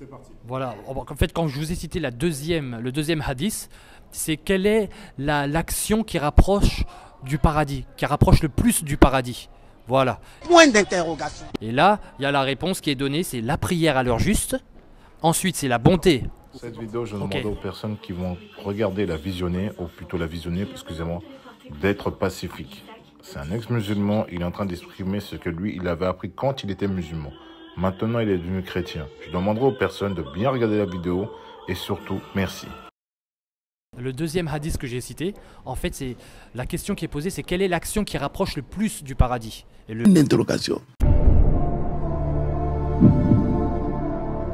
C'est parti. Voilà, en fait quand je vous ai cité le deuxième hadith, c'est quelle est l'action qui rapproche du paradis, qui rapproche le plus du paradis. Voilà. Point d'interrogation. Et là, il y a la réponse qui est donnée, c'est la prière à l'heure juste. Ensuite, c'est la bonté. Cette vidéo, je Ok. demande aux personnes qui vont regarder la visionner, ou plutôt la visionner, excusez-moi, d'être pacifique. C'est un ex-musulman, il est en train d'exprimer ce que lui, il avait appris quand il était musulman. Maintenant, il est devenu chrétien. Je demanderai aux personnes de bien regarder la vidéo et surtout, merci. Le deuxième hadith que j'ai cité, en fait, c'est la question qui est posée, c'est quelle est l'action qui rapproche le plus du paradis. Et le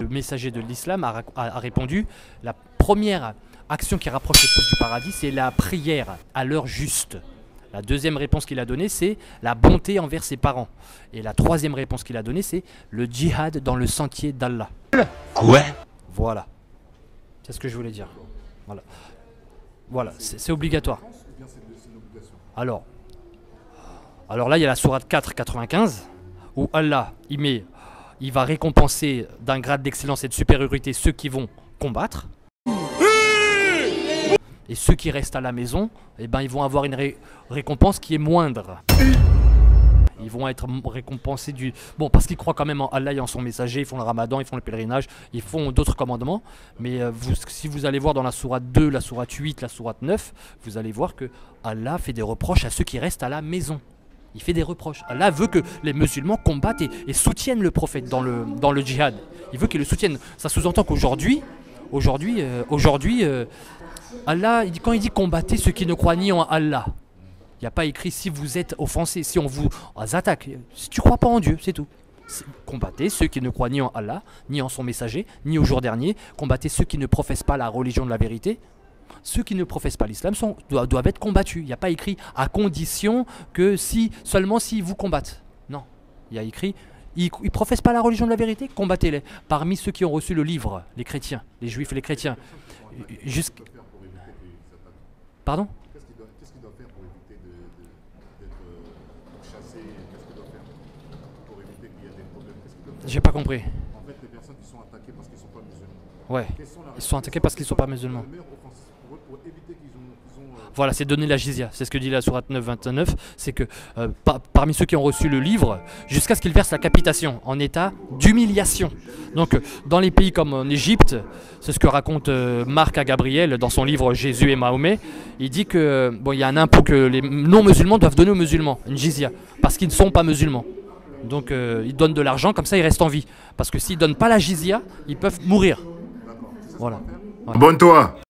messager de l'islam a répondu, la première action qui rapproche le plus du paradis, c'est la prière à l'heure juste. La deuxième réponse qu'il a donnée, c'est la bonté envers ses parents. Et la troisième réponse qu'il a donnée, c'est le djihad dans le sentier d'Allah. Quoi? Voilà. C'est ce que je voulais dire. Voilà. Voilà, c'est obligatoire. Alors là, il y a la sourate 4, 95, où Allah, il va récompenser d'un grade d'excellence et de supériorité ceux qui vont combattre. Et ceux qui restent à la maison, eh ben, ils vont avoir une récompense qui est moindre. Ils vont être récompensés du... Bon, parce qu'ils croient quand même en Allah et en son messager, ils font le ramadan, ils font le pèlerinage, ils font d'autres commandements. Mais si vous allez voir dans la sourate 2, la sourate 8, la sourate 9, vous allez voir que Allah fait des reproches à ceux qui restent à la maison. Il fait des reproches. Allah veut que les musulmans combattent et soutiennent le prophète dans le djihad. Il veut qu'ils le soutiennent. Ça sous-entend qu'aujourd'hui, Allah, quand il dit combattez ceux qui ne croient ni en Allah, il n'y a pas écrit si vous êtes offensé, si on vous attaque. Si tu ne crois pas en Dieu, c'est tout. Combattez ceux qui ne croient ni en Allah, ni en son messager, ni au jour dernier. Combattez ceux qui ne professent pas la religion de la vérité. Ceux qui ne professent pas l'islam doivent être combattus. Il n'y a pas écrit à condition que seulement si vous combattent. Non, il y a écrit ils ne professent pas la religion de la vérité, combattez-les. Parmi ceux qui ont reçu le livre, les chrétiens, les juifs et les chrétiens. Pardon? Qu'est-ce qu'il doit faire pour éviter d'être chassé? Qu'est-ce qu'il doit faire pour éviter qu'il y ait des problèmes? J'ai pas compris. En fait, les personnes qui sont attaquées parce qu'ils ne sont pas musulmans. Ouais, ils sont attaqués parce qu'ils ne sont pas musulmans. Le meilleur offensif pour eux, pour éviter qu'ils ont Voilà, c'est donner la jizya. C'est ce que dit la sourate 9, 29. C'est que parmi ceux qui ont reçu le livre, jusqu'à ce qu'ils versent la capitation en état d'humiliation. Donc, dans les pays comme en Égypte, c'est ce que raconte Marc à Gabriel dans son livre Jésus et Mahomet. Il dit que bon, il y a un impôt que les non-musulmans doivent donner aux musulmans, une jizya, parce qu'ils ne sont pas musulmans. Donc, ils donnent de l'argent, comme ça ils restent en vie. Parce que s'ils ne donnent pas la jizya, ils peuvent mourir. Voilà. Abonne-toi!